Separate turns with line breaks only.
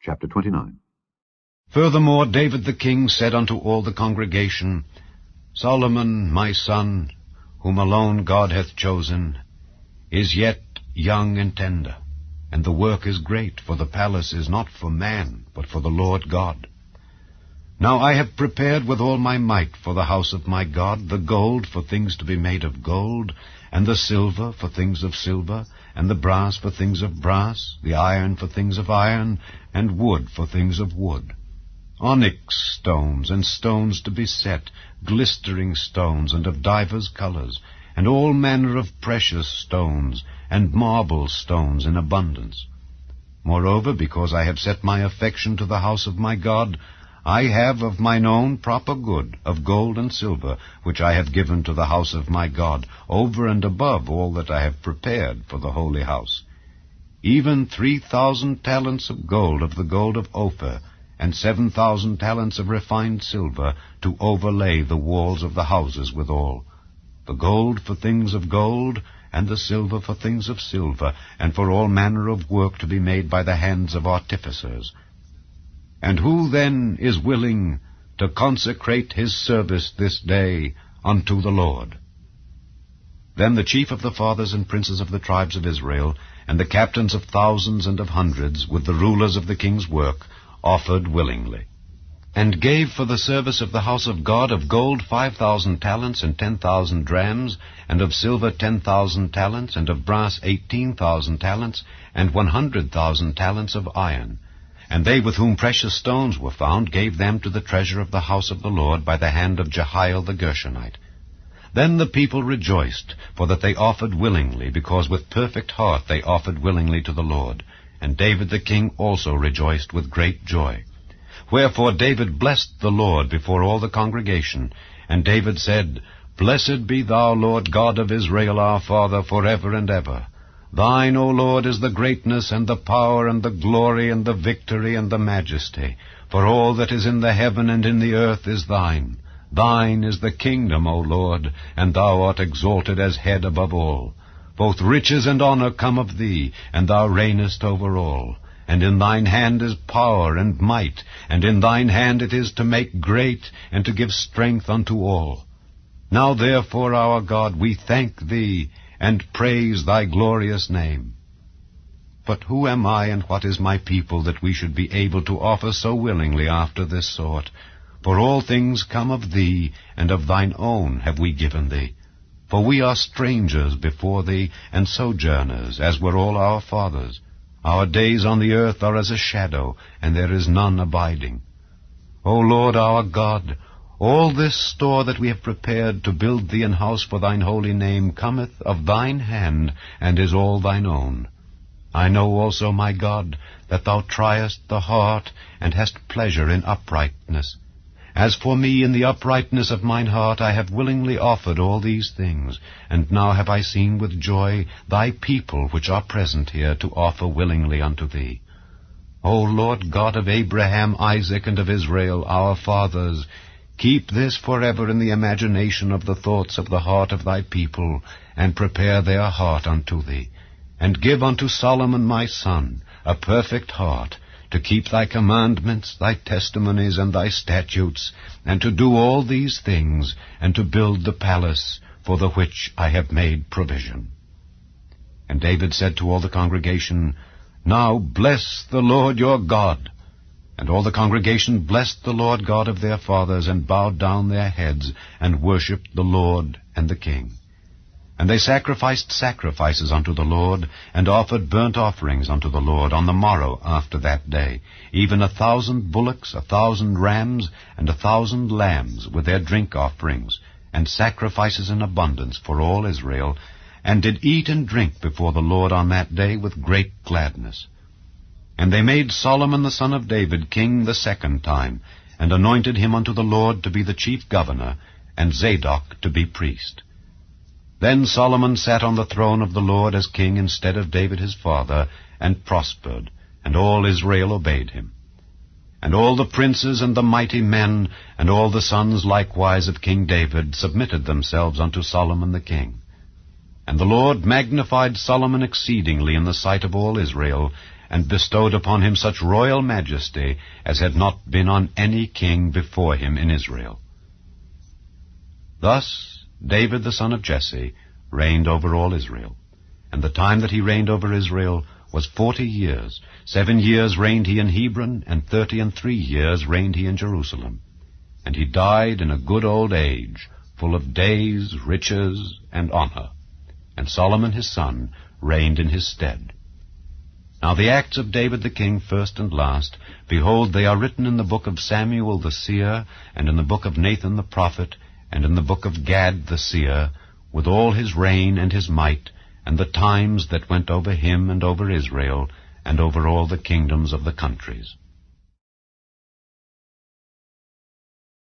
Chapter 29.
Furthermore, David the king said unto all the congregation, Solomon, my son, whom alone God hath chosen, is yet young and tender, and the work is great, for the palace is not for man, but for the Lord God. Now I have prepared with all my might for the house of my God the gold for things to be made of gold, and the silver for things of silver, and the brass for things of brass, the iron for things of iron, and wood for things of wood. Onyx stones, and stones to be set, glistering stones, and of divers colours, and all manner of precious stones, and marble stones in abundance. Moreover, because I have set my affection to the house of my God, I have of mine own proper good, of gold and silver, which I have given to the house of my God, over and above all that I have prepared for the holy house. Even 3,000 talents of gold of the gold of Ophir, and 7,000 talents of refined silver, to overlay the walls of the houses withal. The gold for things of gold, and the silver for things of silver, and for all manner of work to be made by the hands of artificers. And who then is willing to consecrate his service this day unto the Lord? Then the chief of the fathers and princes of the tribes of Israel, and the captains of thousands and of hundreds, with the rulers of the king's work, offered willingly, and gave for the service of the house of God of gold 5,000 talents and 10,000 drams, and of silver 10,000 talents, and of brass 18,000 talents, and 100,000 talents of iron. And they with whom precious stones were found gave them to the treasure of the house of the Lord by the hand of Jehiel the Gershonite. Then the people rejoiced, for that they offered willingly, because with perfect heart they offered willingly to the Lord. And David the king also rejoiced with great joy. Wherefore David blessed the Lord before all the congregation. And David said, Blessed be thou, Lord God of Israel, our Father, forever and ever. Thine, O Lord, is the greatness, and the power, and the glory, and the victory, and the majesty. For all that is in the heaven and in the earth is thine. Thine is the kingdom, O Lord, and thou art exalted as head above all. Both riches and honor come of thee, and thou reignest over all. And in thine hand is power and might, and in thine hand it is to make great, and to give strength unto all. Now therefore, our God, we thank thee, and praise thy glorious name. But who am I, and what is my people, that we should be able to offer so willingly after this sort? For all things come of thee, and of thine own have we given thee. For we are strangers before thee, and sojourners, as were all our fathers. Our days on the earth are as a shadow, and there is none abiding. O Lord our God, all this store that we have prepared to build thee an house for thine holy name cometh of thine hand, and is all thine own. I know also, my God, that thou triest the heart, and hast pleasure in uprightness. As for me, in the uprightness of mine heart I have willingly offered all these things, and now have I seen with joy thy people which are present here to offer willingly unto thee. O Lord God of Abraham, Isaac, and of Israel, our fathers, keep this forever in the imagination of the thoughts of the heart of thy people, and prepare their heart unto thee. And give unto Solomon my son a perfect heart, to keep thy commandments, thy testimonies, and thy statutes, and to do all these things, and to build the palace for the which I have made provision. And David said to all the congregation, Now bless the Lord your God. And all the congregation blessed the Lord God of their fathers, and bowed down their heads, and worshipped the Lord and the king. And they sacrificed sacrifices unto the Lord, and offered burnt offerings unto the Lord on the morrow after that day, even 1,000 bullocks, 1,000 rams, and 1,000 lambs, with their drink offerings, and sacrifices in abundance for all Israel, and did eat and drink before the Lord on that day with great gladness. And they made Solomon the son of David king the second time, and anointed him unto the Lord to be the chief governor, and Zadok to be priest. Then Solomon sat on the throne of the Lord as king instead of David his father, and prospered, and all Israel obeyed him. And all the princes and the mighty men, and all the sons likewise of King David, submitted themselves unto Solomon the king. And the Lord magnified Solomon exceedingly in the sight of all Israel, and bestowed upon him such royal majesty as had not been on any king before him in Israel. Thus David the son of Jesse reigned over all Israel, and the time that he reigned over Israel was 40 years. 7 years reigned he in Hebron, and 33 years reigned he in Jerusalem. And he died in a good old age, full of days, riches, and honor. And Solomon his son reigned in his stead. Now the acts of David the king, first and last, behold, they are written in the book of Samuel the seer, and in the book of Nathan the prophet, and in the book of Gad the seer, with all his reign and his might, and the times that went over him and over Israel, and over all the kingdoms of the countries.